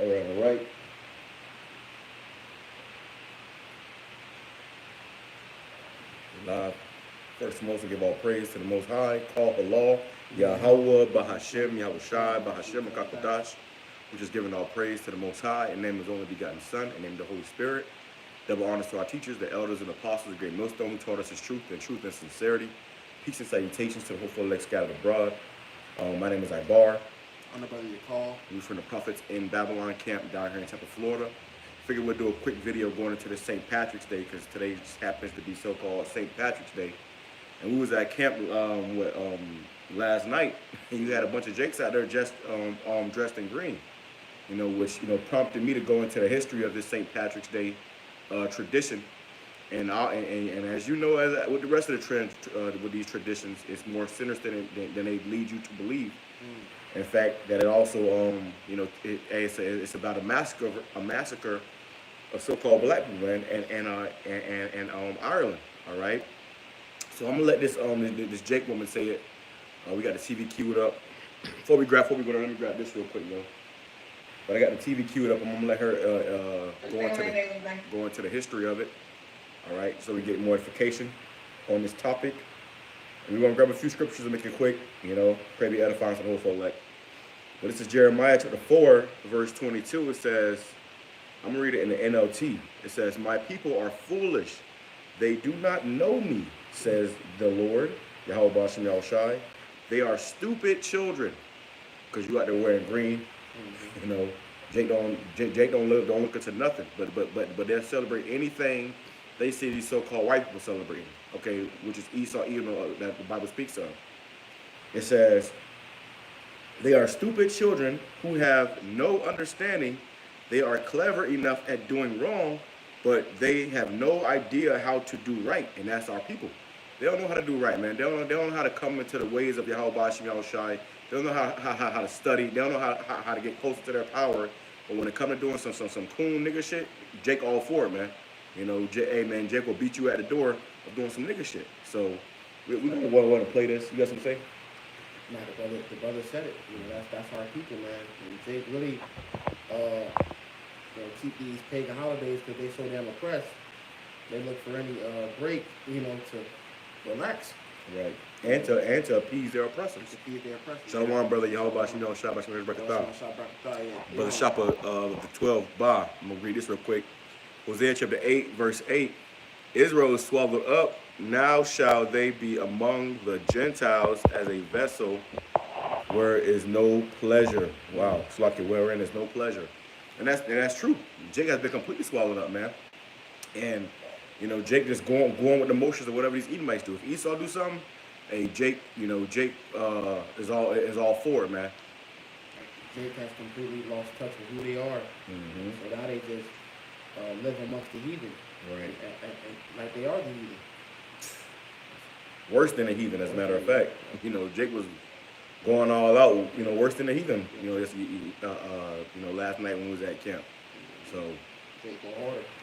All right. Live. First and most, we give all praise to the Most High, call halal, YAHAWAH, BAHASHAM, YAHWASHI, BAHASHAM, HAKADASH, which is giving all praise to the Most High, in the name of His only begotten Son, and in the name of the Holy Spirit. Double honors to our teachers, the elders and apostles, the great millstone who taught us His truth and sincerity. Peace and salutations to the hopeful elect scattered abroad. My name is Ibar. I'm the brother Yakal. We're from the Prophets in Babylon camp down here in Tampa, Florida. Figured we'd do a quick video going into the St. Patrick's Day because today just happens to be so-called St. Patrick's Day. And we was at camp last night, and you had a bunch of jakes out there just dressed in green, which prompted me to go into the history of this St. Patrick's Day tradition. And as you know, as with the rest of the trend, with these traditions, it's more sinister than they lead you to believe. In fact, that it also, it's about a massacre of so-called black people and Ireland. All right. So I'm gonna let this Jake woman say it. We got the TV queued up. Before we go down, let me grab this real quick, But I got the TV queued up. I'm gonna let her go into the history of it. All right, so we get more edification on this topic. And we're gonna grab a few scriptures and make it quick. Pray be edifying to the whole folk elect. But this is Jeremiah chapter 4, verse 22. It says, I'm gonna read it in the NLT. It says, "My people are foolish; they do not know me, says the Lord, YAHAWASHI. They are stupid children," because you out there wearing green. Jake don't look into nothing, but they'll celebrate anything they see these so-called white people celebrating. Okay, which is Esau, that the Bible speaks of. It says, "They are stupid children who have no understanding. They are clever enough at doing wrong, but they have no idea how to do right." And that's our people. They don't know how to do right, man. They don't know how to come into the ways of YAHWASHI. They don't know how to study. They don't know how to get closer to their power. But when it comes to doing some coon nigga shit, Jake all for it, man. Hey man, Jake will beat you at the door of doing some nigga shit. So we want to play this. You got something to say? Nah, the brother said it. That's our people, man. And Jake really keep these pagan holidays because they so damn oppressed. They look for any break, to relax. Right. And to appease their oppressors. Shalom, brother Yahawashi, Brother Shopper the 12 Ba. I'm gonna read this real quick. Hosea chapter 8, verse 8. "Israel is swallowed up. Now shall they be among the Gentiles as a vessel where is no pleasure." Wow, it's like wherein there's no pleasure. And that's true. Jake has been completely swallowed up, man. And Jake just going with the motions of whatever these Edomites do. If Esau do something, hey, Jake is all for it, man. Jake has completely lost touch with who they are. So now they just live amongst the heathen. Right. And like they are the heathen. Worse than the heathen, as a matter of fact. Jake was going all out, worse than the heathen, last night when we was at camp. So,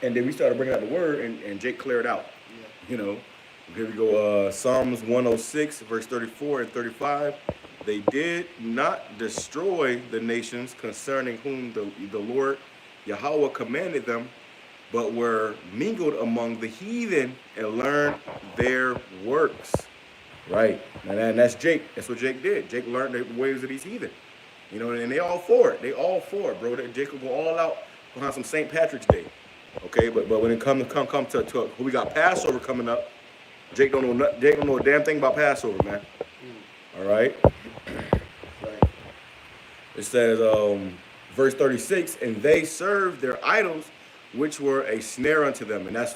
and then we started bringing out the word, and Jake cleared out. Yeah. Here we go, Psalms 106, verse 34 and 35. "They did not destroy the nations concerning whom the Lord Yahweh commanded them, but were mingled among the heathen and learned their works." Right. And that's Jake. That's what Jake did. Jake learned the ways of these heathen. And they all for it. They all for it, bro. Jake will go all out behind some St. Patrick's Day. Okay, but when it come to we got Passover coming up, Jake don't know a damn thing about Passover, man. All right. It says, verse 36, "And they served their idols, which were a snare unto them." And that's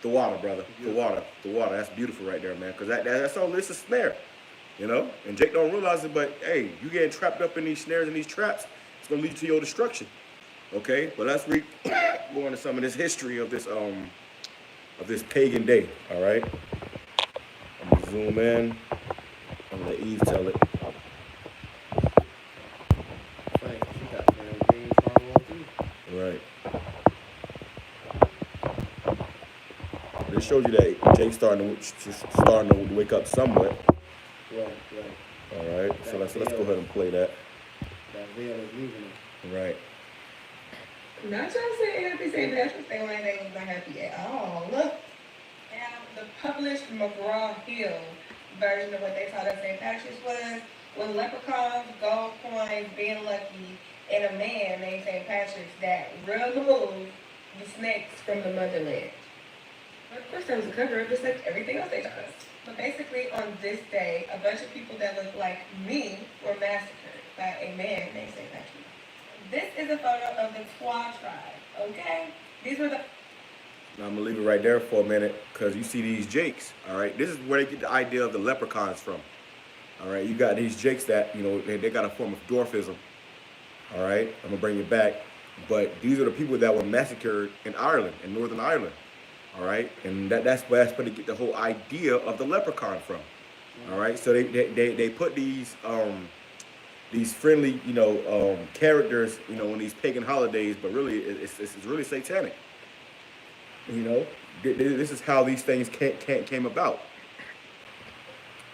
the water, brother. The water. That's beautiful right there, man. Because that's all. It's a snare, And Jake don't realize it, but hey, you getting trapped up in these snares and these traps, it's gonna lead to your destruction. Okay, but let's go into some of this history of this pagan day. All right. I'm gonna zoom in. I'm gonna let Eve tell it. Right. It shows you that Jake's starting to wake up somewhat. Right. All right. So let's go ahead and play that. That veil is leaving him. Right. Not trying to say happy St. Patrick's Day when they was not happy at all. Look, now the published McGraw-Hill version of what they taught us St. Patrick's was leprechauns, gold coins, being lucky, and a man named St. Patrick's that removed the snakes from the motherland. But of course that was a cover-up, just like everything else they taught us. But basically on this day, a bunch of people that looked like me were massacred by a man named St. Patrick. This is a photo of the Twa tribe, okay? These were the... Now I'm gonna leave it right there for a minute because you see these jakes, all right? This is where they get the idea of the leprechauns from, all right? You got these jakes that, you know, they got a form of dwarfism, all right? I'm gonna bring it back. But these are the people that were massacred in Ireland, in Northern Ireland, all right? And that's where they get the whole idea of the leprechaun from, all right? So they put these friendly, you know, characters, you know, on these pagan holidays, but really it's really satanic. You know, this is how these things came about.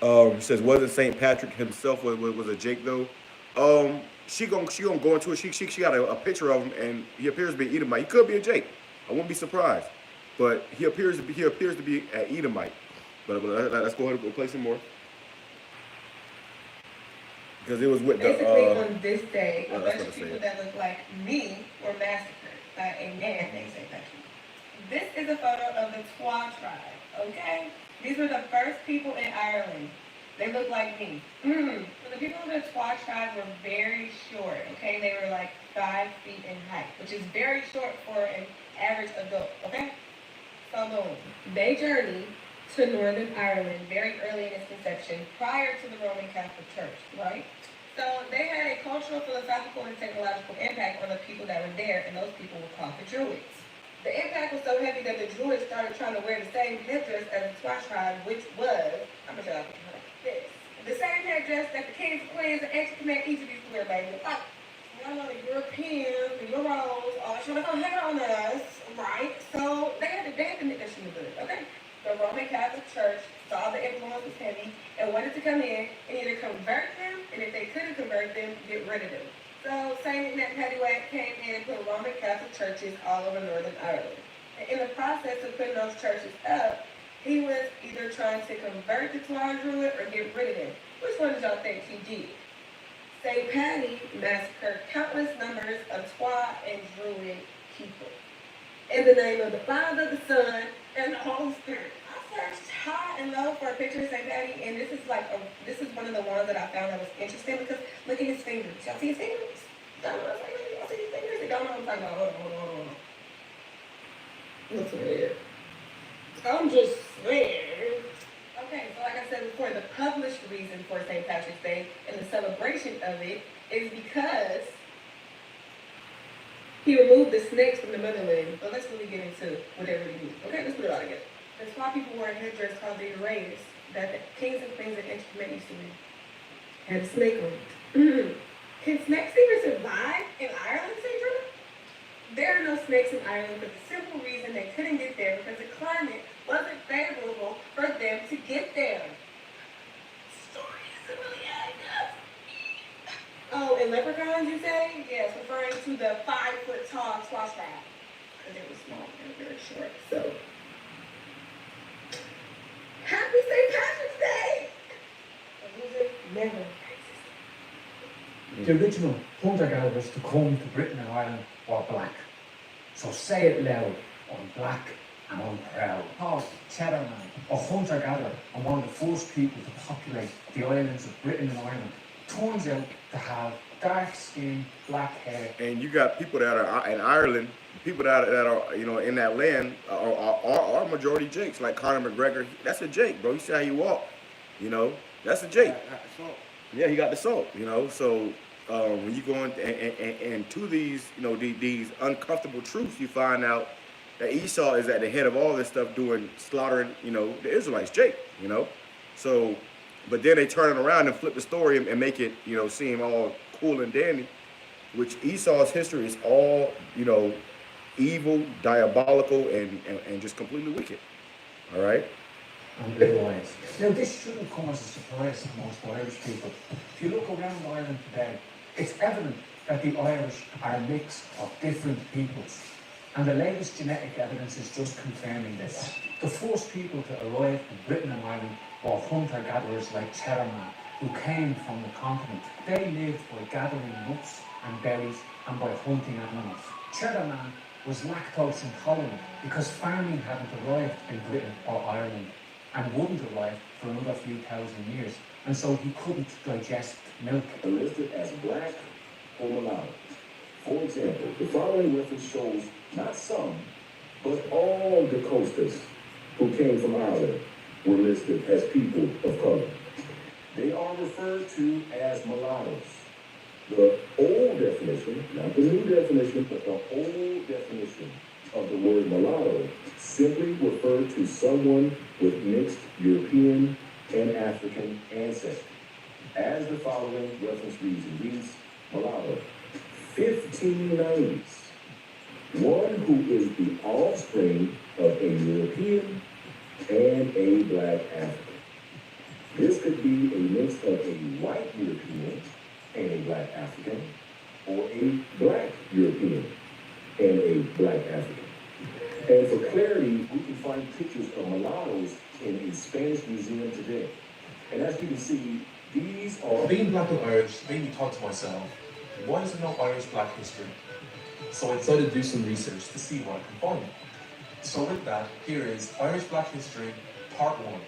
It says, wasn't St. Patrick himself was a Jake though? She gonna go into it. She got a picture of him, and he appears to be an Edomite. He could be a Jake. I wouldn't be surprised, but he appears to be an Edomite. But let's go ahead and play some more. Because it was with basically on this day, a bunch of people that look like me were massacred by a man named St. Patrick. This is a photo of the Twa tribe, okay? These were the first people in Ireland. They look like me. So the people of the Twa tribe were very short, okay? They were like 5 feet in height, which is very short for an average adult, okay? So boom, they journeyed to Northern Ireland very early in its conception, prior to the Roman Catholic Church, right? So they had a cultural, philosophical, and technological impact on the people that were there, and those people were called the Druids. The impact was so heavy that the Druids started trying to wear the same headdress as the Twa tribe, which was, I'm gonna show you like this. The same headdress that the kings, queens, and ex-command Egypt used to wear, baby. Like, y'all know the Europeans, the Euros, all trying to come hang on us, right? So they had to admit that she was good, okay? The Roman Catholic Church saw the influence was heavy and wanted to come in and either convert them, and if they couldn't convert them, get rid of them. So Saint NAPTHALI came in and put Roman Catholic churches all over Northern Ireland. And in the process of putting those churches up, he was either trying to convert the Twa Druid or get rid of them. Which one did y'all think he did? St. Patty massacred countless numbers of Twa and Druid people. In the name of the Father, the Son, and the Holy Spirit. I searched high and low for a picture of St. Patty, and this is one of the ones that I found that was interesting because look at his fingers. Y'all see his fingers? Y'all know what I'm saying? Y'all see his fingers? They don't know what I'm talking about. Hold on. Look at it. I'm just saying. Okay, so like I said before, the published reason for St. Patrick's Day and the celebration of it is because he removed the snakes from the motherland. But let's really get into what they really do. Okay, let's put it all together. That's why people wore a headdress called the NEGROES that the kings and queens of ancient men used to wear. Had a snake on it. Can snakes even survive in Ireland, Sandra? There are no snakes in Ireland for the simple reason they couldn't get there because the climate wasn't favorable for them to get there. Story isn't really adding up. Oh, and leprechauns, you say? Yes, referring to the 5-foot tall Twa tribe. Because they were small and very short. So, happy St. Patrick's Day! A loser never existed. The original hunter-gatherers to come to Britain and Ireland were black. So say it loud, I'm black and I'm proud. Oh, Cheddar Man. A hunter-gatherer and one of the first people to populate the islands of Britain and Ireland turns out to have dark skin, black hair. And you got people that are in Ireland, people that are you know in that land are majority Jakes, like Conor McGregor. That's a Jake, bro. You see how he walk, you know, that's a Jake. Yeah, he got the salt, you know. So when you go and to these, you know, these uncomfortable truths, you find out that Esau is at the head of all this stuff, doing slaughtering, you know, the Israelites, Jake, you know. So, but then they turn it around and flip the story and make it, you know, seem all cool and dandy, which Esau's history is all, you know, evil, diabolical, and just completely wicked. All right. And blue eyes. Now this shouldn't come as a surprise to most Irish people. If you look around Ireland today, it's evident that the Irish are a mix of different peoples. And the latest genetic evidence is just confirming this. The first people to arrive in Britain and Ireland were hunter-gatherers like Cheddar-Man, who came from the continent. They lived by gathering nuts and berries and by hunting animals. Cheddar-Man was lactose intolerant because farming hadn't arrived in Britain or Ireland and wouldn't arrive for another few thousand years, and so he couldn't digest milk. Are listed as black or mulatto. For example, the following reference shows not some, but all the coasters who came from Ireland were listed as people of color. They are referred to as mulattoes. The old definition, not the new definition, but the old definition of the word mulatto simply referred to someone with mixed European and African ancestry. As the following reference reads, it reads, mulatto, 15 names. One who is the offspring of a European and a black African. This could be a mix of a white European and a black African, or a black European and a black African. And for clarity, we can find pictures of mulattoes in a Spanish museum today. And as you can see, these are... Being black and Irish made me thought to myself, why is there no Irish black history? So I decided to do some research to see what I can find. So with that, here is Irish Black History, Part 1.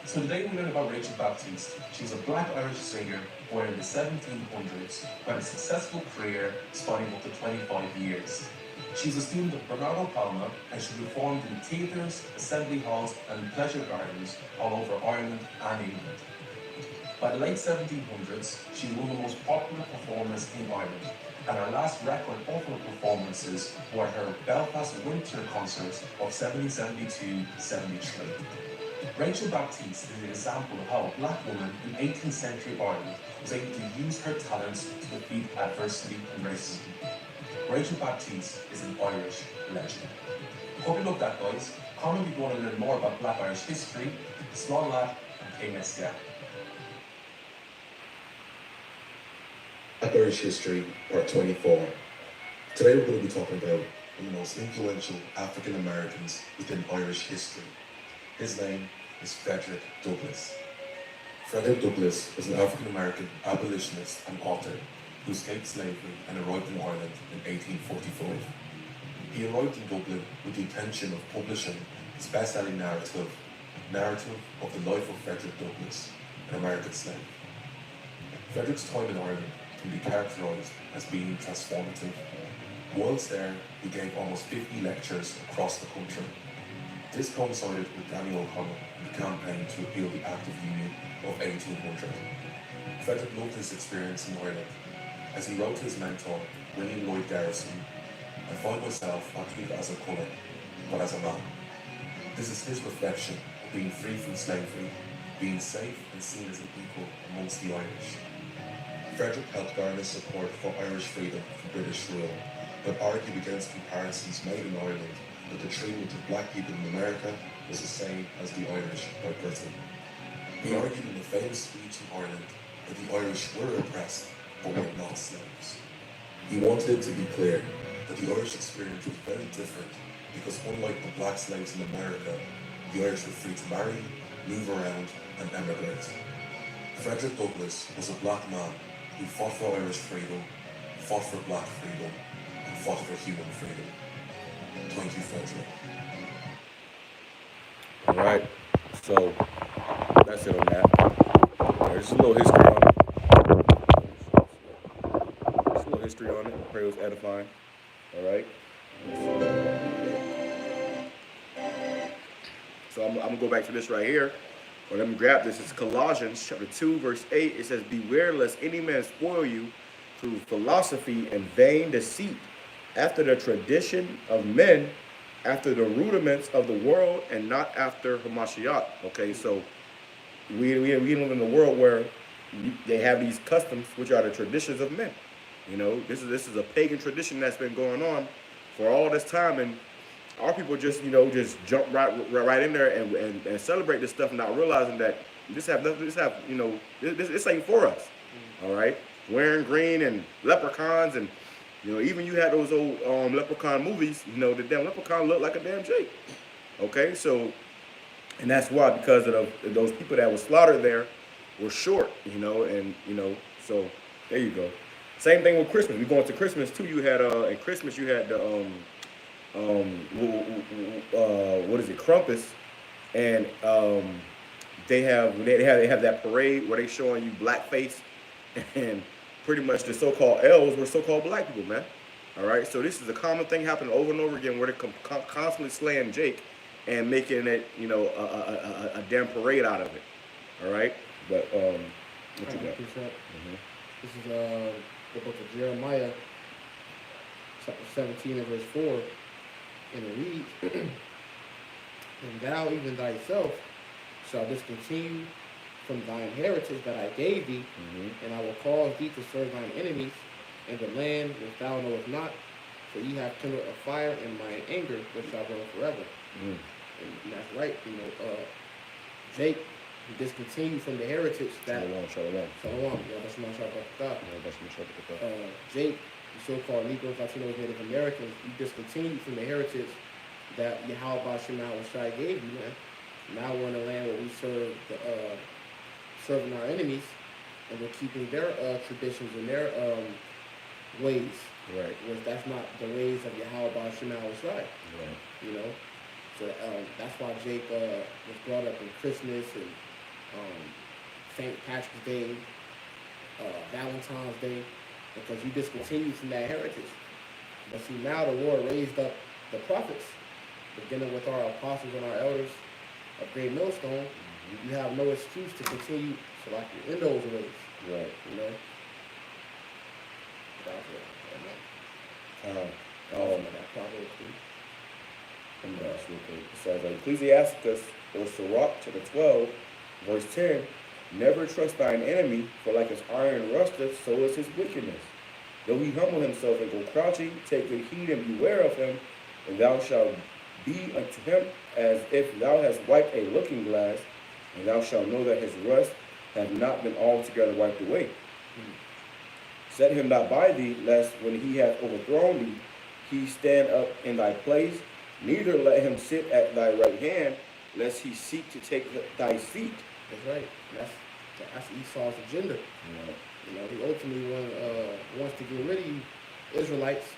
So today we learn about Rachel Baptiste. She's a black Irish singer born in the 1700s, who had a successful career spanning up to 25 years. She's a student of Bernardo Palma, and she performed in theatres, assembly halls, and pleasure gardens all over Ireland and England. By the late 1700s, she was one of the most popular performers in Ireland, and her last record of her performances were her Belfast Winter Concerts of 1772-73. Rachel Baptiste is an example of how a black woman in 18th century Ireland was able to use her talents to defeat adversity and racism. Rachel Baptiste is an Irish legend. Hope you love that, guys. Comment if you want to learn more about Black Irish history, Small Lad, and KMSCA. Black Irish History, Part 24. Today we're going to be talking about one of the most influential African Americans within Irish history. His name is Frederick Douglass. Frederick Douglass was an African American abolitionist and author who escaped slavery and arrived in Ireland in 1845. He arrived in Dublin with the intention of publishing his best-selling narrative of the life of Frederick Douglass, an American slave. Frederick's time in Ireland can be characterized as being transformative. Whilst there, he gave almost 50 lectures across the country. This coincided with Daniel O'Connell and the campaign to repeal the Act of Union of 1800. Frederick loved his experience in Ireland. As he wrote to his mentor, William Lloyd Garrison, I find myself not to be as a colour, but as a man. This is his reflection of being free from slavery, being safe and seen as an equal amongst the Irish. Frederick helped garner support for Irish freedom from British rule, but argued against comparisons made in Ireland that the treatment of black people in America was the same as the Irish by Britain. He argued in a famous speech in Ireland that the Irish were oppressed but were not slaves. He wanted it to be clear that the Irish experience was very different because unlike the black slaves in America, the Irish were free to marry, move around and emigrate. Frederick Douglass was a black man who fought for Irish freedom, fought for black freedom, and fought for human freedom. Thank you, Frederick. All right, so that's it on that. There's a little history on it. Just a little history on it. I pray it was edifying. All right. So I'm gonna go back to this right here. Or let me grab this. It's Colossians chapter 2, verse 8. It says, beware lest any man spoil you through philosophy and vain deceit, after the tradition of men, after the rudiments of the world, and not after HaMashiach. Okay, so we live in a world where they have these customs, which are the traditions of men. You know, this is a pagan tradition that's been going on for all this time, and our people just, you know, just jump right in there and celebrate this stuff, not realizing that this ain't for us. All right. wearing green and leprechauns, and you know, even you had those old leprechaun movies. You know, the damn leprechaun looked like a damn Jake. Okay, so, and that's why, because of those people that were slaughtered there were short. You know, and you know, so there you go. Same thing with Christmas. We going to Christmas too. You had at Christmas you had the what is it, Krampus, and they have that parade where they showing you blackface, and pretty much the so-called elves were so-called black people, man. All right, so this is a common thing happening over and over again, where they're constantly slaying Jake and making it, you know, a damn parade out of it. All right, but what you got? This is the book of Jeremiah, chapter 17 and verse 4, and it reads, "And thou even thyself shall discontinue from thine inheritance that I gave thee, and I will cause thee to serve thine enemies in the land which thou knowest not, for ye have kindled a fire in mine anger, which shall burn forever." And that's right, you know, Jake, he discontinued from the heritage that Shalom. Jake, the so-called Negroes, Latinos, Native Americans, he discontinued from the heritage that YAHAWASHI gave you, man. Now we're in a land where we serve serving our enemies, and we're keeping their traditions and their ways. Right. Which that's not the ways of YAHAWASHI. Right. You know, so that's why Jake was brought up in Christmas and St. Patrick's Day, Valentine's Day, because you discontinued from that heritage. But see, now the Lord raised up the prophets, beginning with our apostles and our elders of Great Millstone. You have no excuse to continue so like you're in those ways. Right. You know? It says Ecclesiasticus or Sirach chapter 12, verse 10, "Never trust thine enemy, for like as iron rusteth, so is his wickedness. Though he humble himself and go crouching, take good heed and beware of him, and thou shalt be unto him as if thou hast wiped a looking glass, and thou shalt know that his rust hath not been altogether wiped away. Set him not by thee, lest when he hath overthrown thee, he stand up in thy place. Neither let him sit at thy right hand, lest he seek to take thy seat." That's right. That's Esau's agenda. You know, he ultimately wants to get rid of you Israelites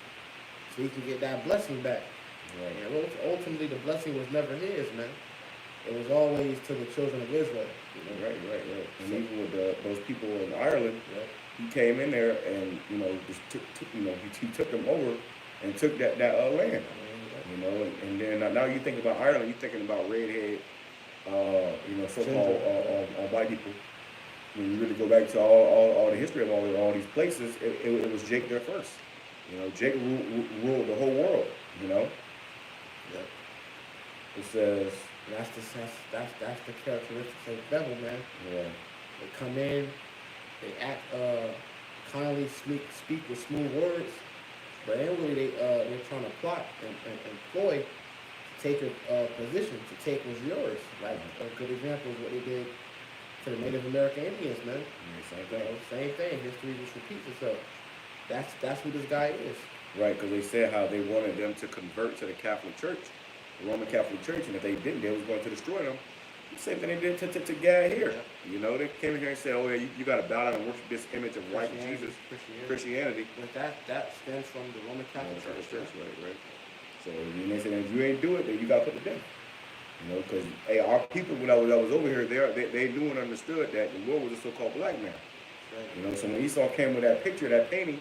so he can get that blessing back. Right. And ultimately the blessing was never his, man. It was always to the children of Israel. You know? Right. And even with those people in Ireland, he came in there and, you know, just took he took them over and took that land. You know, and then now you think about Ireland, you're thinking about redhead, you know, so-called white people. When you really go back to all the history of all these places, it was Jake there first. You know, Jake ruled the whole world. You know. It says that's the characteristics of the devil, man. They come in, they act kindly, speak with smooth words, but anyway they're trying to plot and employ to take a position, to take what's yours. Like a good example is what they did to the Native American Indians, man. Same thing. History just repeats itself. That's who this guy is. Right, because they said how they wanted them to convert to the Catholic Church, the Roman Catholic Church, and if they didn't, they was going to destroy them. The same thing they did to Gad here. You know, they came in here and said, "Oh yeah, you got to bow down and worship this image of white Jesus, Christianity." But that stems from the Roman Catholic Church. Right. So they said, if you ain't do it, then you got to put to death. You know, because hey, our people when I was over here, they knew and understood that the Lord was a so-called black man. You know, so when Esau came with that picture, that painting,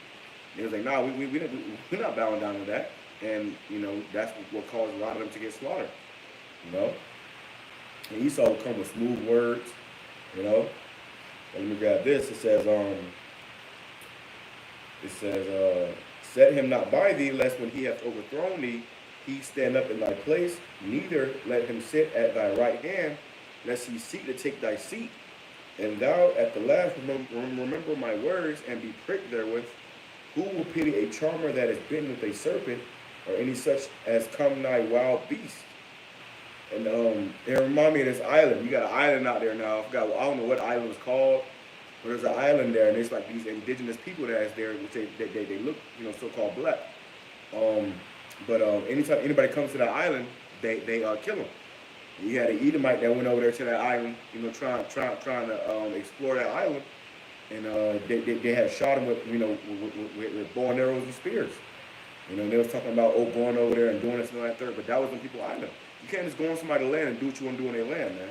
they was like, "Nah, we're not bowing down to that." And you know, that's what caused a lot of them to get slaughtered. You know, and Esau would come with smooth words. You know, let me grab this. It says, "Set him not by thee, lest when he hath overthrown thee, he stand up in thy place. Neither let him sit at thy right hand, lest he seek to take thy seat. And thou at the last remember my words, and be pricked therewith. Who will pity a charmer that is bitten with a serpent, or any such as come nigh wild beast?" And it remind me of this island. You got an island out there now. I don't know what island was called. Well, there's an island there, and it's like these indigenous people that's there, which they look, you know, so-called black. Anytime anybody comes to that island, they kill them. You had an Edomite that went over there to that island, you know, trying to explore that island, and they had shot him with, you know, with bow and arrows and spears. You know, and they was talking about going over there and doing this and that third, but that was on people's island. You can't just go on somebody's land and do what you want to do on their land, man.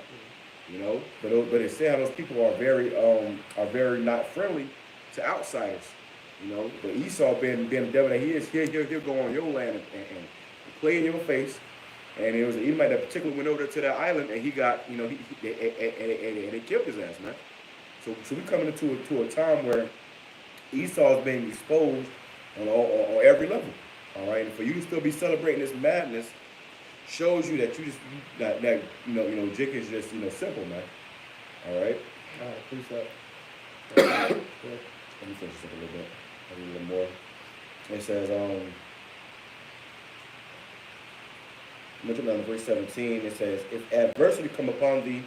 You know, but it said how those people are very not friendly to outsiders. You know, but Esau being the devil that he is, he'll go on your land and play in your face. And it was an Edomite that particularly went over to that island, and he got, you know, and they killed his ass, man. So we coming into a time where Esau is being exposed on every level. All right, and for you to still be celebrating this madness shows you that that you know Jake is just, you know, simple, man. All right. All right, appreciate it. Let me finish this up a little bit. A little more. It says, in verse 17, it says, if adversity come upon thee,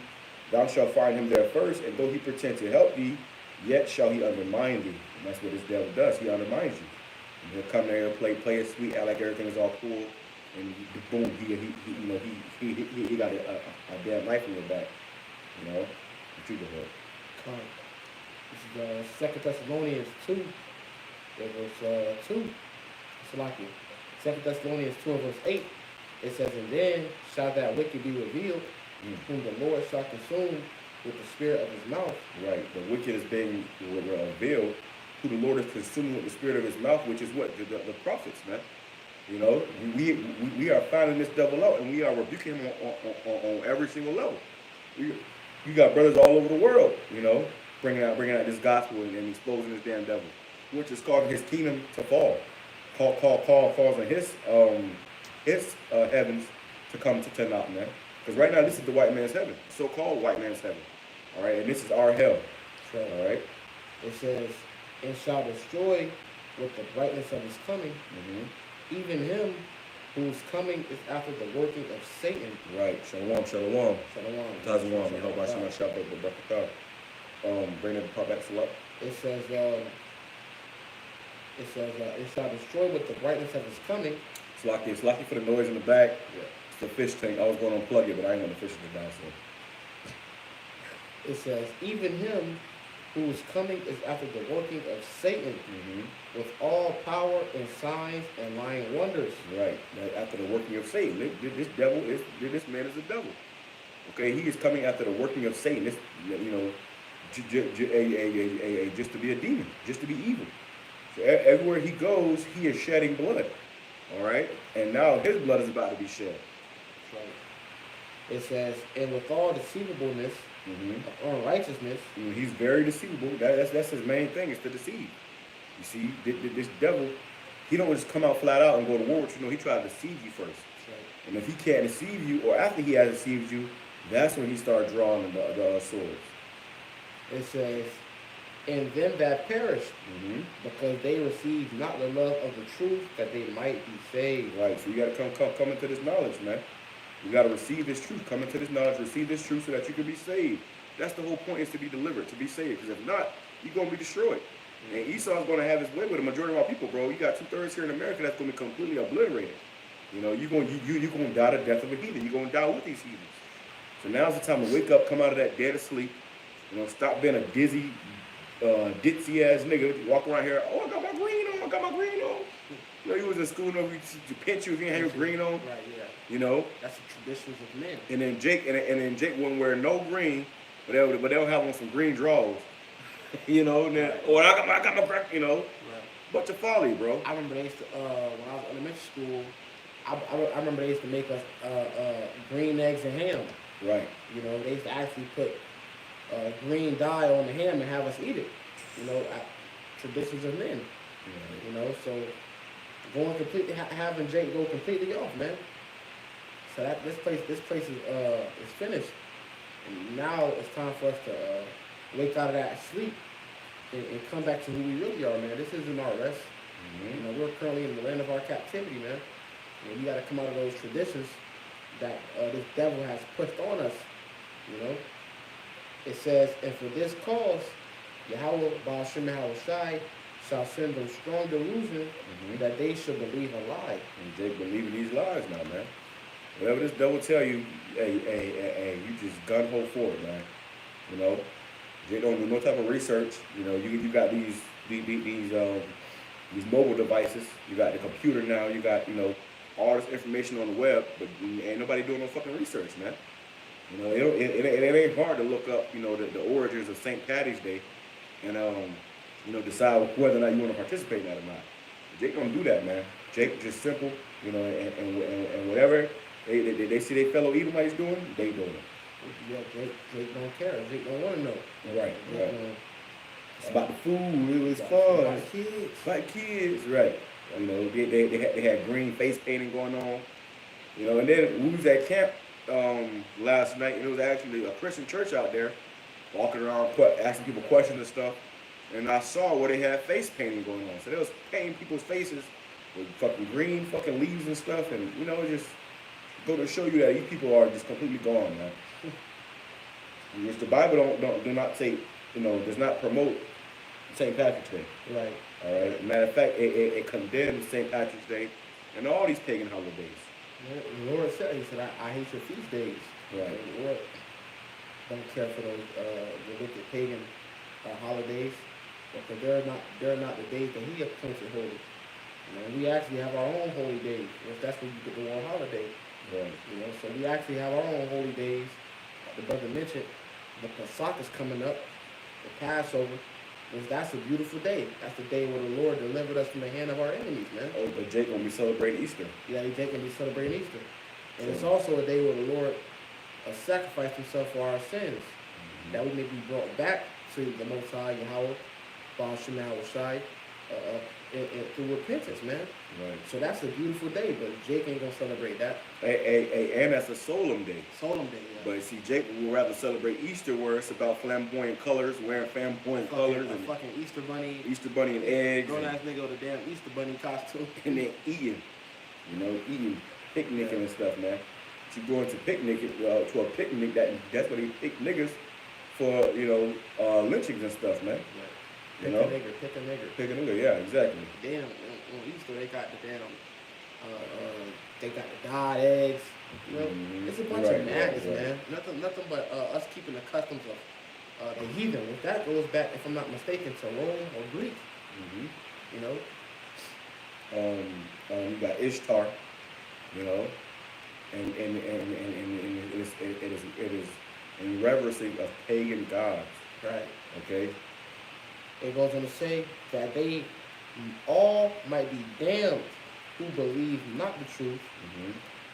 thou shalt find him there first, and though he pretend to help thee, yet shall he undermine thee. And that's what this devil does. He undermines you. And he'll come there and play it sweet, act like everything is all cool, and boom, he got a damn knife in your back. You know, what you do. This is 2 Thessalonians 2, verse 2. It's like 2 Thessalonians 2 and verse 8. It says, and then shall that wicked be revealed, whom the Lord shall consume with the spirit of his mouth. Right. The wicked is being revealed, who the Lord is consuming with the spirit of his mouth, which is what? The prophets, man. You know, we are finding this devil out, and we are rebuking him on every single level. You got brothers all over the world, you know, bringing out this gospel and exposing this damn devil, which is causing his kingdom to fall. Causing his heavens to come to naught, man. Because right now this is the white man's heaven, so-called white man's heaven. All right, and this is our hell. Right. All right. It says, and shall destroy with the brightness of his coming, even him whose coming is after the working of Satan. Right. Shalom. Shalom. Tazawam. Bring the part back to up. It says, it shall destroy with the brightness of his coming. It's lucky for the noise in the back. Yeah. It's the fish tank. I was going to unplug it, but I ain't going to fish it down. So. It says, even him whose coming is after the working of Satan, with all power and signs and lying wonders. Right. After the working of Satan. This man is a devil. Okay, he is coming after the working of Satan. This, you know, just to be a demon, just to be evil. So everywhere he goes, he is shedding blood. All right, and now his blood is about to be shed. Right. It says, and with all deceivableness of unrighteousness. He's very deceivable. That's his main thing, is to deceive. You see, this devil, he don't just come out flat out and go to war with you. No, he tries to deceive you first. Right. And if he can't deceive you, or after he has deceived you, that's when he starts drawing the swords. It says, and them that perished, because they received not the love of the truth, that they might be saved. Right, so you got to come into this knowledge, man. You got to receive this truth. Come into this knowledge, receive this truth so that you can be saved. That's the whole point, is to be delivered, to be saved. Because if not, you're going to be destroyed. And Esau's going to have his way with the majority of our people, bro. You got 2/3 here in America that's going to be completely obliterated. You know, you're going to die the death of a heathen. You're going to die with these heathens. So now's the time to wake up, come out of that dead asleep. You know, stop being a dizzy, ditzy ass nigga. Walk around here, oh, I got my green on, You know, you was in school, to pinch you if you didn't have your green on. Right, yeah. You know? That's the traditions of men. And then Jake wouldn't wear no green, but they'll have on some green drawers. You know, and then, or I got my crack, you know. Right. Bunch of folly, bro. I remember they used to, when I was in elementary school, I remember they used to make us green eggs and ham. Right. You know, they used to actually put green dye on the ham and have us eat it. You know, traditions of men. You know, so going completely, having Jake go completely off, man. So this place is finished. And now it's time for us to wake out of that sleep and come back to who we really are, man. This isn't our rest. You know, we're currently in the land of our captivity, man. And we got to come out of those traditions that this devil has pushed on us. You know, it says, and for this cause Yahweh, BAHASHAM, YAHAWASHI, shall send them strong delusion that they should believe a lie. And Jake believing these lies now, man. Whatever this devil tell you, hey, you just gun ho for it, man. You know, Jake don't do no type of research. You know, you got these mobile devices. You got the computer now. You got, you know, all this information on the web, but ain't nobody doing no fucking research, man. You know, it ain't hard to look up, you know, the origins of St. Patty's Day, and you know, decide whether or not you want to participate in that or not. Jake don't do that, man. Jake just simple, you know, and whatever they see their fellow Edomites doing, they doing it. Yeah, Jake don't care. Jake don't want to know. Right. It's about the food. It was About fun. the kids. About kids, right? You know, they had green face painting going on. You know, and then we was at camp last night, and it was actually a Christian church out there, walking around, asking people questions and stuff. And I saw where they had face painting going on. So they was painting people's faces with fucking green fucking leaves and stuff, and you know, it just go to show you that these people are just completely gone, man. Which the Bible do not say, you know, does not promote St. Patrick's Day. Right. All right. Matter of fact, it condemns St. Patrick's Day and all these pagan holidays. Yeah, the Lord said, He said, I hate your feast days. Right. The Lord don't care for those the wicked pagan holidays, because they're not the days that He appointed holy. You know, we actually have our own holy days. That's when you get the one holiday. Right. You know, so we actually have our own holy days. The brother mentioned the Pesach is coming up, the Passover. That's a beautiful day. That's the day where the Lord delivered us from the hand of our enemies, man. Oh, but Jake gonna be celebrating Easter. Yeah, Jake gonna be celebrating Easter. And it's also a day where the Lord sacrificed Himself for our sins, that we may be brought back to the Most High, Yahweh, BAHASHAM, YAHAWASHI, through repentance, man. Right. So that's a beautiful day, but Jake ain't gonna celebrate that. And that's a solemn day. Solemn day, yeah. But see, Jake would rather celebrate Easter, where it's about flamboyant colors, wearing flamboyant colors, and fucking Easter bunny. Easter bunny and eggs, Grown ass nigga with a damn Easter bunny costume. and then eating, you know, picnicking and stuff, man. But you going to picnic to a picnic that's what they pick niggas for, you know, lynchings and stuff, man. Right. You know, Pick a nigger. pick a nigga, yeah, exactly. Damn, on Easter they got the damn, they got the dyed eggs. You know, it's a bunch of madness, man. Nothing but us keeping the customs of the heathen. If that goes back, if I'm not mistaken, to Rome or Greek. You know. You got Ishtar, you know, and it is in reverencing of pagan gods. Right. Okay. It goes on to say that they all might be damned who believe not the truth,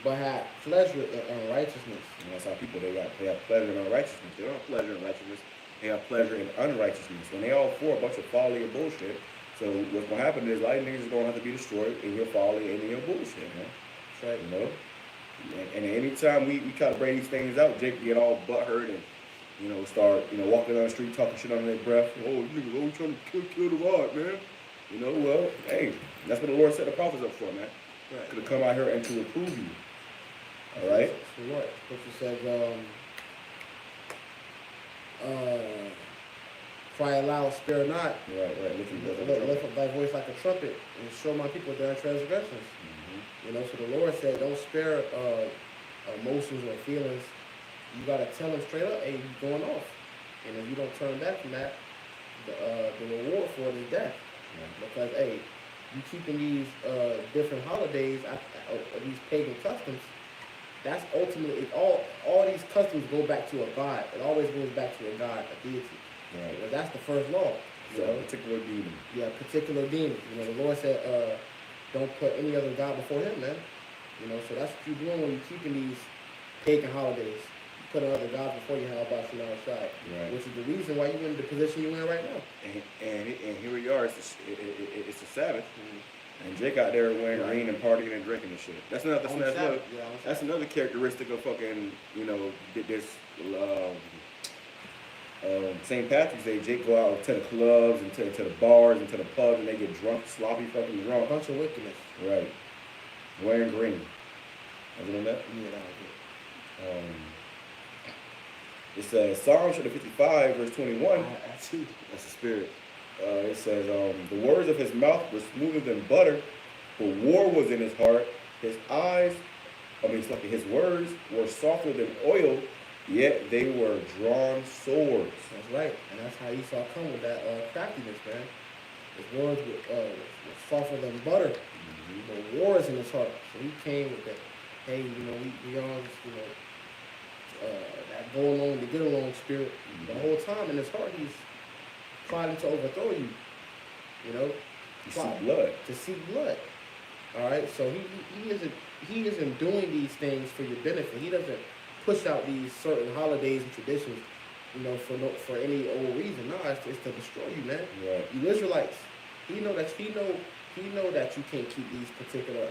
but have pleasure in unrighteousness. And that's how people, they have pleasure in unrighteousness. They don't have pleasure in righteousness. They have pleasure in unrighteousness. And they all for a bunch of folly and bullshit. So what's going to happen is a lot of niggas is going to have to be destroyed in your folly and in your bullshit, man. That's right. You know? And anytime we try to bring these things out, Jake get all butthurt and, you know, start, you know, walking down the street talking shit under their breath. Oh, you niggas always trying to kill the rod, man. You know, well, hey, that's what the Lord set the prophets up for, man. Right. To come out here and to reprove you. All right? So what? Scripture says, cry aloud, spare not. Right. Lift up thy voice like a trumpet and show my people their transgressions. You know, so the Lord said, don't spare emotions or feelings. You gotta tell them straight up, hey, you going off. And if you don't turn back from that, the reward for it is death. Because, hey, you keeping these different holidays, these pagan customs, that's ultimately, all these customs go back to a God. It always goes back to a God, a deity. Right. Well, that's the first law. So a particular demon. Yeah, particular demon. You know, the Lord said, don't put any other God before Him, man. You know, so that's what you're doing when you're keeping these pagan holidays. You put another God before you, how about you outside? Right. Which is the reason why you're in the position you're in right now. And here we are. It's the Sabbath, and Jake out there wearing green and partying and drinking and shit. That's another characteristic of fucking, you know, this St. Patrick's Day. Jake go out to the clubs and to the bars and to the pubs, and they get drunk, sloppy fucking drunk. A bunch of wickedness. Right. Wearing green. Was it on that? Yeah, that was it. It says Psalm chapter 55, verse 21. That's who. That's the spirit. It says, the words of his mouth were smoother than butter, but war was in his heart. His eyes, it's like his words were softer than oil, yet they were drawn swords. That's right. And that's how Esau come with that craftiness, man. His words were softer than butter. But war is in his heart. So he came with that, hey, we all, that go along to get along spirit. The whole time in his heart, he's trying to overthrow you. To see blood. To see blood. All right. So he isn't doing these things for your benefit. He doesn't push out these certain holidays and traditions, for any old reason. No, it's to destroy you, man. Right. You Israelites. He know that you can't keep these particular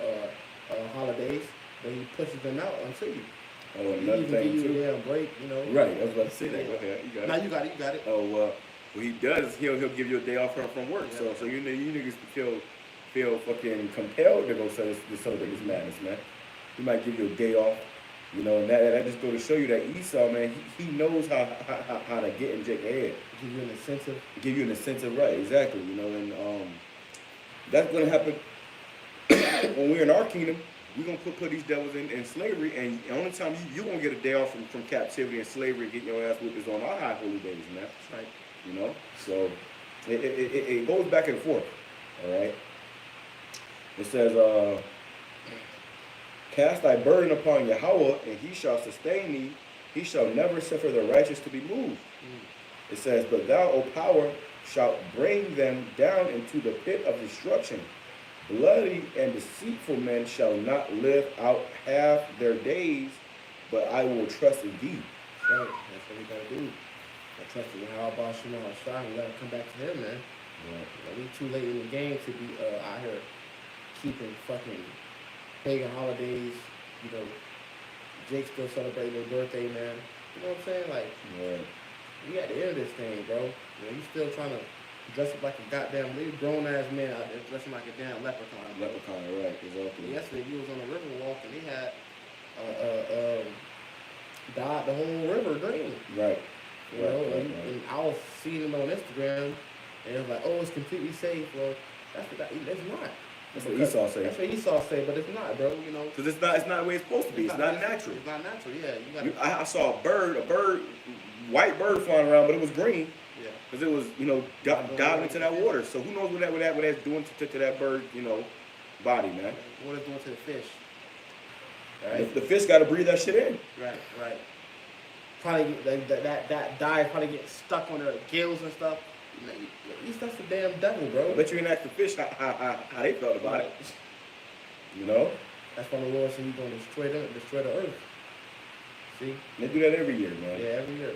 holidays, but he pushes them out unto you. Oh, He another even thing give you too. a damn break, Right, I was about to say that. Yeah. Go ahead, you got Now it. you got it. Oh, what he does, he'll give you a day off from work. Yeah. So you niggas feel fucking compelled to go celebrate this madness, man. He might give you a day off, and that just go to show you that Esau, man, he knows how to get in Jake's head. Give you an incentive. Give you an incentive, right? Exactly. And that's gonna happen when we're in our kingdom. We're gonna put these devils in slavery, and the only time you're gonna get a day off from captivity and slavery and getting your ass whipped is on our high holy days, man. That's right. So it goes back and forth. All right. It says, cast thy burden upon Yahawah, and he shall sustain thee. He shall never suffer the righteous to be moved. It says, but thou, O power, shalt bring them down into the pit of destruction. Bloody and deceitful men shall not live out half their days, but I will trust in thee. That's right. That's what we gotta do. I trust in BAHASHAM. We gotta come back to him, man. Right. We too late in the game to be out here keeping fucking pagan holidays. Jake still celebrating his birthday, man. You know what I'm saying? Like, Right. we got to end this thing, bro. You still trying to dress up like a goddamn grown ass man out there dressing like a damn leprechaun. Leprechaun, right? Exactly. Yesterday we was on the river walk and they had dyed the whole river green. Right. And I was seeing them on Instagram and it was like, oh, it's completely safe. Well, that's not. That's what Esau say. That's what Esau say, but it's not, bro. Because it's not the way it's supposed to be. It's not natural. It's not natural. Yeah, I saw a bird, white bird flying around, but it was green. Yeah. Because it was, diving into that water. So who knows what that's doing to that bird, body, man. What it's doing to the fish. Right. The fish got to breathe that shit in. Right. Probably that dye probably getting stuck on their gills and stuff. At least that's the damn devil, bro. I bet you didn't ask the fish how they felt about it. That's why the Lord said he's going to destroy the earth. See? They do that every year, man. Yeah, every year.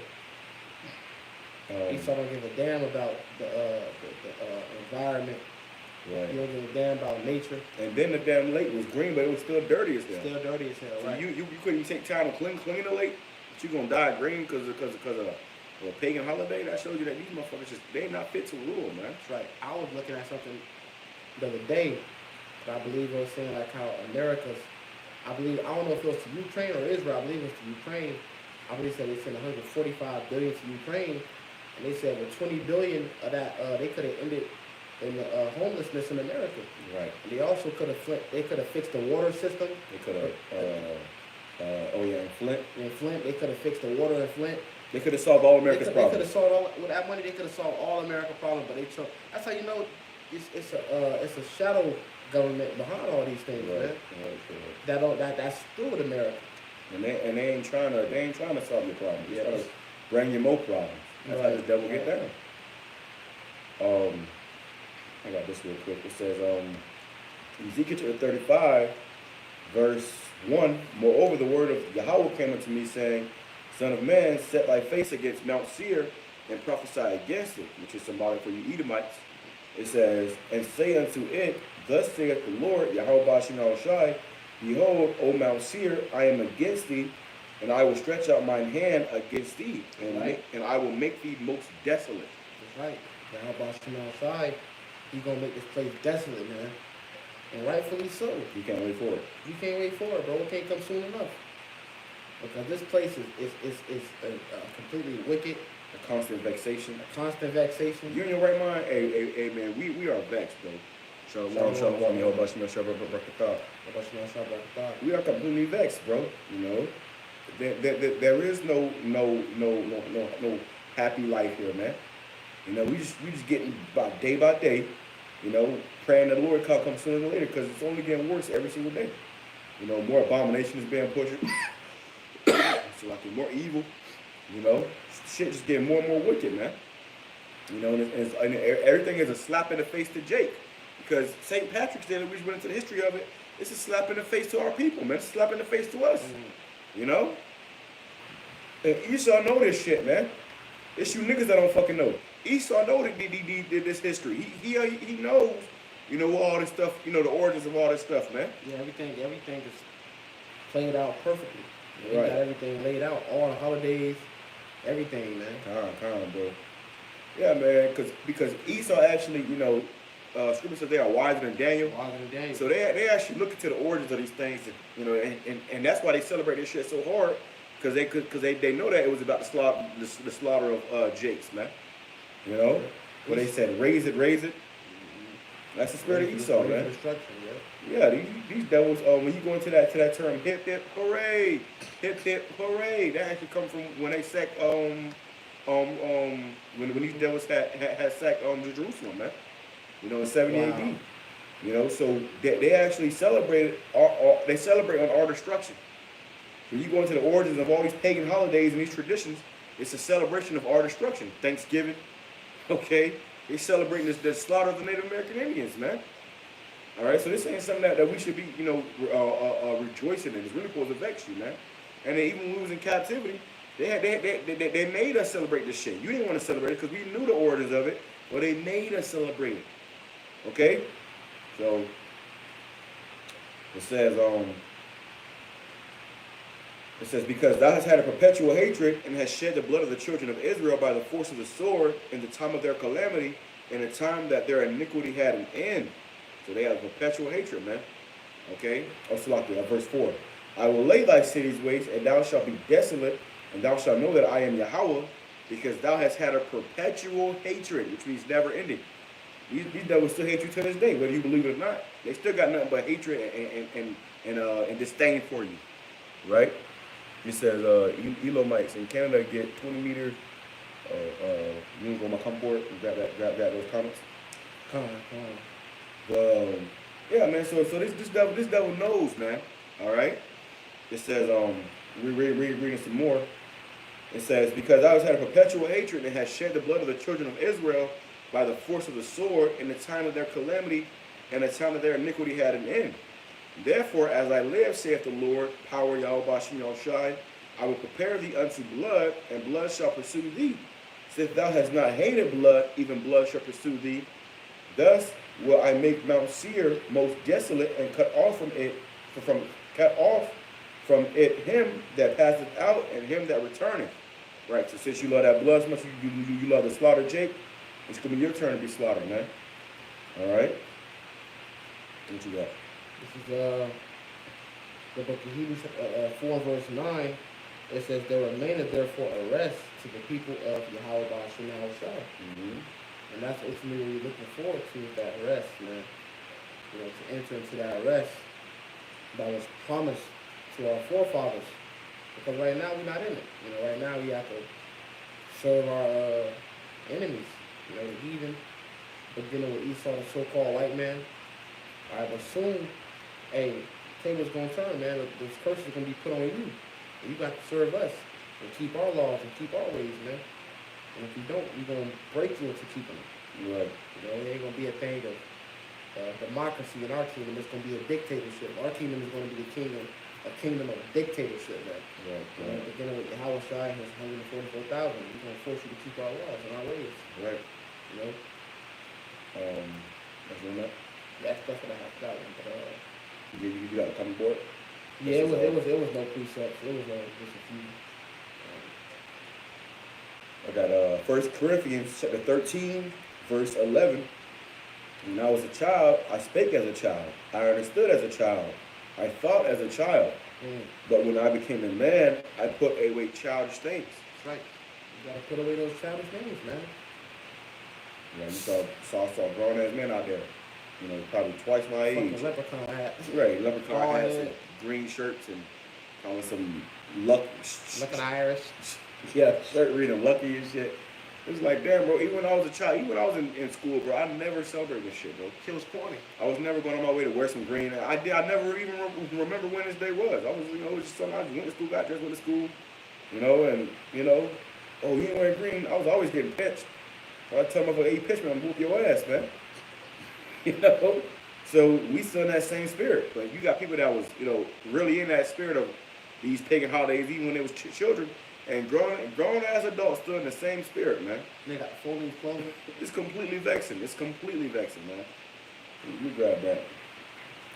Esau don't give a damn about the environment. Right. He don't give a damn about nature. And then the damn lake was green, but it was still dirty as hell. Still dirty as hell, So right? you couldn't even take time to clean the lake, but you gonna die green because of a pagan holiday. That shows you that these motherfuckers they not fit to rule, man. That's right. I was looking at something the other day, but I believe it was saying like how America's, I don't know if it was to Ukraine or Israel, I believe it was to Ukraine. I believe they sent 145 billion to Ukraine, and they said with 20 billion of that, they could have ended in the homelessness in America. Right. And they also could have fixed the water system. They could have, in Flint. In Flint, they could have fixed the water in Flint. They could have solved all America's They could problems. have solved with that money. They could have solved all America's problems, but they chose. That's how you know it's a shadow government behind all these things, man. Right. That's through America. And they ain't trying to solve your problems. They're trying to bring you more problems. That's how this devil get down. I got this real quick. It says Ezekiel chapter 35, verse 1. Moreover, the word of Yahawah came unto me, saying, Son of man, set thy face against Mount Seir and prophesy against it, which is symbolic for you Edomites. It says, and say unto it, Thus saith the Lord, YAHAWASHI, Behold, O Mount Seir, I am against thee, and I will stretch out mine hand against thee, and I will make thee most desolate. That's right. YAHAWASHI, he's going to make this place desolate, man. And rightfully so. You can't wait for it. You can't wait for it, bro. It can't come soon enough. Because this place is completely wicked, A constant vexation. a constant vexation. You in your right mind? Hey, man, we are vexed, bro. Shalom, from YAHAWASHI. We are completely vexed, bro. You know, there is no happy life here, man. You know, we just getting by day, you know, praying that the Lord come sooner than later, because it's only getting worse every single day. You know, more abomination is being pushed. So like more evil, you know, shit just getting more and more wicked, man. You know, and everything is a slap in the face to Jake, because St. Patrick's Day, we just went into the history of it. It's a slap in the face to our people, man. It's a slap in the face to us, you know. And Esau know this shit, man. It's you niggas that don't fucking know. Esau know this history. He knows, you know, all this stuff, you know, the origins of all this stuff, man. Yeah, everything is played out perfectly. We Right. got everything laid out, all the holidays, everything, man. Calm, bro. Yeah, man, because Esau actually, you know, Scripture says they are wiser than Daniel. Wiser than Daniel. So they actually look into the origins of these things, you know, and that's why they celebrate this shit so hard, because they know that it was about the slaughter of Jake's, man. You know, where they said raise it. That's the spirit of Esau, man. Destruction, Yeah, these devils. When you go into that term, hip hip hooray, that actually come from when they sacked when these devils had sacked Jerusalem, man. You know, in 70 Wow. AD. You know, so they actually celebrated they celebrate on our destruction. When you go into the origins of all these pagan holidays and these traditions, it's a celebration of our destruction. Thanksgiving, okay? They're celebrating the slaughter of the Native American Indians, man. All right, so this ain't something that we should be, you know, rejoicing in. It's really supposed to vex you, man. And then even when we was in captivity, they made us celebrate this shit. You didn't want to celebrate it because we knew the origins of it, but they made us celebrate it. Okay? So it says, because thou hast had a perpetual hatred and hast shed the blood of the children of Israel by the force of the sword in the time of their calamity, in the time that their iniquity had an end. So they have perpetual hatred, man. Okay? Verse 4. I will lay thy cities waste, and thou shalt be desolate, and thou shalt know that I am Yahawah, because thou hast had a perpetual hatred, which means never ending. These devils still hate you to this day, whether you believe it or not. They still got nothing but hatred and disdain for you, right? It says, Elomites in Canada get 20 meters. You want to go on my come board and grab those comments? Come on. Yeah, man. So this devil knows, man. All right. It says, reading some more. It says, because thou hast had a perpetual hatred and hast shed the blood of the children of Israel by the force of the sword in the time of their calamity and the time of their iniquity had an end. Therefore, as I live, saith the Lord, power Yahweh Shai, I will prepare thee unto blood, and blood shall pursue thee. Since thou hast not hated blood, even blood shall pursue thee. Thus will I make Mount Seir most desolate, and cut off from it him that passeth out, and him that returneth. Right. So since you love that blood so much, you love the slaughter, Jake. It's gonna be your turn to be slaughtered, man. All right. What you got? This is the book of Hebrews 4 verse 9. It says, there remaineth therefore a rest to the people of Yahweh BAHASHAM. And that's ultimately what we're looking forward to, is that rest, man. You know, to enter into that rest that was promised to our forefathers. Because right now we're not in it. You know, right now we have to serve our enemies. You know, the heathen, beginning with Esau, the so-called white man. All right, but soon, hey, table's gonna turn, man. This curse is gonna be put on you. And you got to serve us and keep our laws and keep our ways, man. And if you don't, we're gonna break you into keeping them. Right. You know, it ain't gonna be a thing of democracy in our kingdom. It's gonna be a dictatorship. Our kingdom is gonna be a kingdom of dictatorship, man. Right. You know, beginning with Yahawashi and his 144,000, we're gonna force you to keep our laws and our ways. Right. You know, That's one that. that's what I have to that one. But You got a coming board? yeah, it was no precepts. It was just a few. I got 1 Corinthians chapter 13, verse 11. When I was a child, I spake as a child. I understood as a child. I thought as a child. But when I became a man, I put away childish things. That's right. You gotta put away those childish things, man. You saw grown ass men out there. You know, probably twice my age. Fucking leprechaun hats. Right, leprechaun Oh, hats yeah. and green shirts and calling some luck. Looking Irish. Yeah, shirt reading lucky and shit. It was like, damn, bro, even when I was a child, even when I was in school, bro, I never celebrated this shit, bro. Kills corny. I was never going on my way to wear some green. I never even remember when this day was. I was, it was just something I just went to school, got dressed, went to school, and, oh, you ain't wearing green. I was always getting pinched. So I tell my brother, hey, pitch me, I'm gonna whoop your ass, man. So we still in that same spirit. But you got people that was, really in that spirit of these pagan holidays, even when they was children, and grown as adults still in the same spirit, man. They got full leaf clothing. It's completely vexing. It's completely vexing, man. You grab that.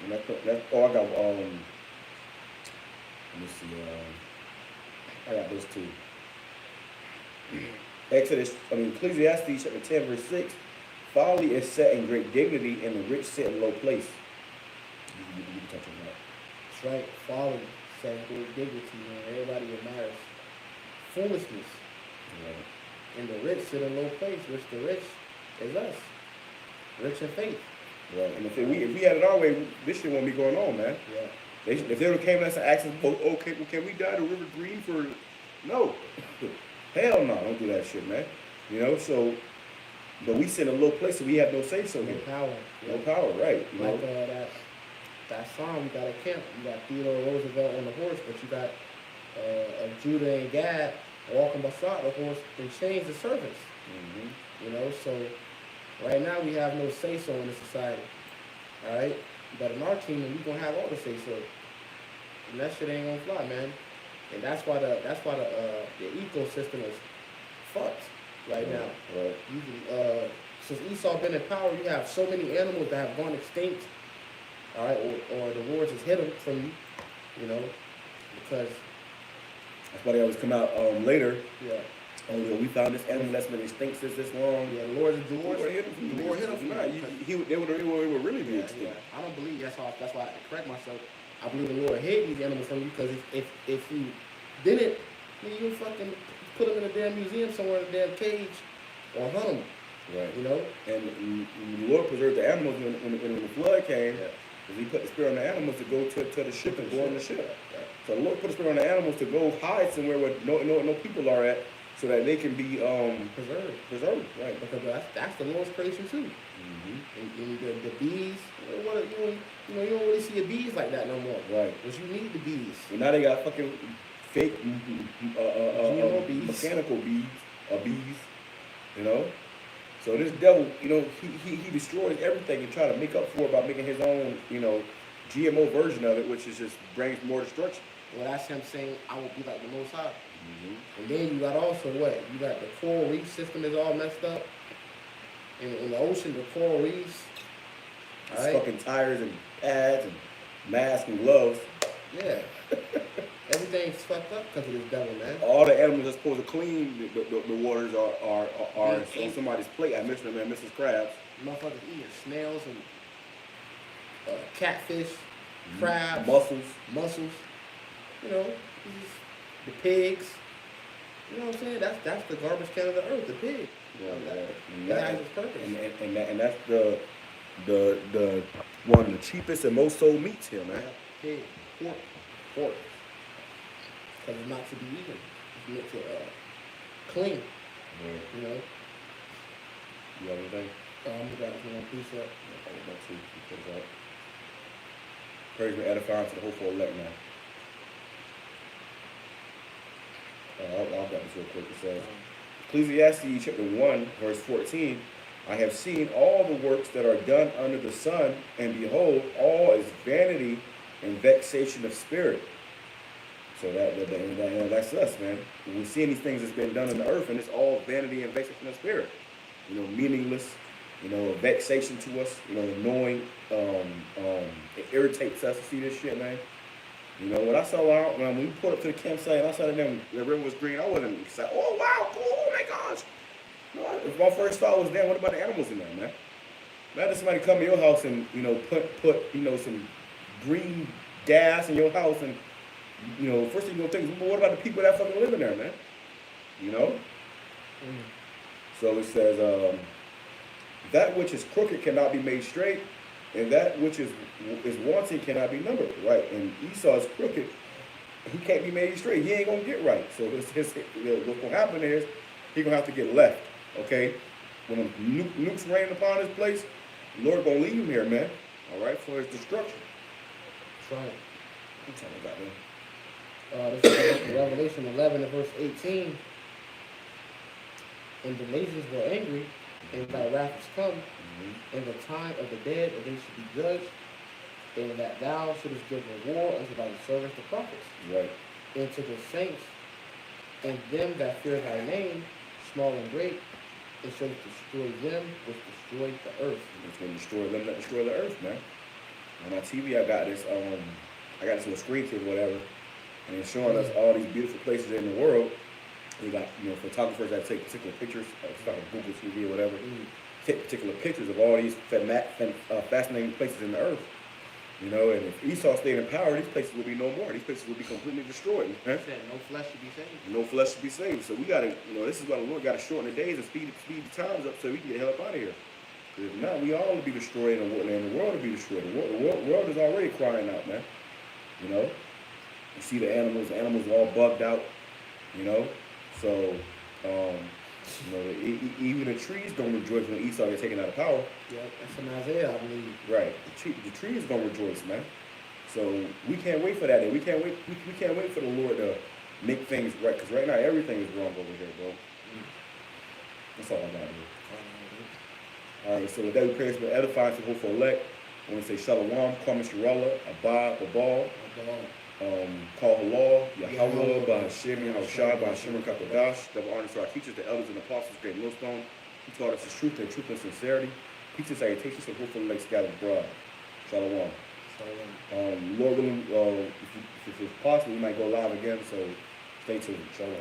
And I got, let me see, I got this too. Ecclesiastes chapter 10, verse 6. Folly is set in great dignity, and the rich sit in low place. You can touch on that. That's right. Folly set in great dignity, man. Everybody admires foolishness. Right. And the rich sit in low place, which the rich is us. Rich in faith. Right. And if we had it our way, this shit won't be going on, man. Yeah. If they would have came to us and asked us, okay, well, can we dye the river green for... No. Hell no, don't do that shit, man. So... But we sit in a low place, so we have no say-so No here. power. No power, right. Like that song, you got a camp. You got Theodore Roosevelt on the horse, but you got Judah and Gad walking beside the horse and change the service. Mm-hmm. So right now we have no say-so in the society. All right? But in our kingdom, we're going to have all the say-so. And that shit ain't going to fly, man. And that's why the ecosystem is fucked right now. Right. Since Esau been in power, you have so many animals that have gone extinct, all right, or the wars has hit them from you, because that's why they always come out later. Yeah. Oh, we found this animal that's been extinct since this long. Yeah, the Lord hit him. The Lord hit him. They would really be extinct. Yeah. I don't believe that's why I had to correct myself. I believe the Lord hid these animals from you because if you didn't, then you fucking put them in a damn museum somewhere in a damn cage or hunt them. Right. And the Lord preserved the animals when the flood came. Yeah. Because he put the spirit on the animals to go to the ship and go on the ship. Yeah. So the Lord put the spirit on the animals to go hide somewhere where no people are at, so that they can be preserved. Right. Because that's the Lord's creation too. Mm-hmm. And the bees, you don't really see the bees like that no more. Right. But you need the bees. And now they got fucking fake bees. mechanical bees. So this devil, he destroys everything and try to make up for it by making his own, GMO version of it, which is just brings more destruction. Well, that's him saying, I will be like the Most High. Mm-hmm. And then you got also what? You got the coral reef system is all messed up. In the ocean, the coral reefs. It's fucking tires and pads and masks and gloves. Yeah. Everything's fucked up because of this devil, man. All the animals that's supposed to clean the waters are on somebody's plate. I mentioned them, Mrs. Krabs. Motherfuckers eating snails and catfish, crabs, mussels. The pigs. You know what I'm saying? That's the garbage can of the earth, the pig. Yeah, that has its purpose. And that's the one of the cheapest and most sold meats here, man. Pig, pork. Because it's not to be eaten. It's meant to clean. Yeah. You have anything? We got one piece up. Praise and edifying to the hopeful elect now. I'll got this real quick. It says, Ecclesiastes chapter 1, verse 14, I have seen all the works that are done under the sun, and behold, all is vanity and vexation of spirit. So that's us, man. We're seeing these things that's been done on the earth, and it's all vanity and vexation of spirit. Meaningless, vexation to us, annoying. It irritates us to see this shit, man. When I saw when we pulled up to the campsite and I saw that the river was green, I wasn't excited. Oh, wow, cool, oh my gosh. No, my first thought was, damn, what about the animals in there, man? Imagine somebody come to your house and, put some green gas in your house and you know, first thing you're gonna think is, well, what about the people that fucking live in there, man? You know? So it says, that which is crooked cannot be made straight, and that which is wanting cannot be numbered, right? And Esau is crooked, he can't be made straight. He ain't gonna get right. So what's gonna happen is he gonna have to get left, okay? When nukes rain upon this place, the Lord gonna leave him here, man. All right, for his destruction. That's right. I'm talking about, man. This is Revelation 11 and verse 18. And the nations were angry, and thy wrath is come, and the time of the dead, and they should be judged, and that thou shouldest give reward unto thy servants the prophets, Right. and to the saints, and them that fear thy name, small and great, and shouldest destroy them which destroy the earth. It's gonna destroy them that destroy the earth, man. On my TV, I got this little screen tip, whatever, and it's showing us all these beautiful places in the world. We got, you know, photographers that take particular pictures, it's like a Google TV or whatever, take particular pictures of all these fascinating places in the earth. You know, and if Esau stayed in power, these places would be no more. These places would be completely destroyed. Man. Said no flesh should be saved. No flesh should be saved. So we gotta, you know, this is why the Lord gotta shorten the days and speed the times up so we can get the hell up out of here. Because if not, we all will be destroyed and the world will be destroyed. The world is already crying out, man. You know? You see the animals are all bugged out, you know? So, you know, even the trees don't rejoice when Esau gets taken out of power. Yeah, that's in Isaiah, I believe. Right. The trees gonna rejoice, man. So we can't wait for that day. We can't wait for the Lord to make things right. Because right now everything is wrong over here, bro. That's all I got here. All right. So with that, we pray for edifying to hope for elect. I want to say Shalom, Kwame Shirella, Abba, Babal, call halal, YAHAWAH, BAHASHAM, BAHASHAM, KAPADASH. Double honor to our teachers, the elders and apostles, great millstone. He taught us the truth and sincerity. Peace and salutations and hopefully like scattered abroad. Shalom. Lord willing, if it's possible, we might go live again, so stay tuned. Shalom.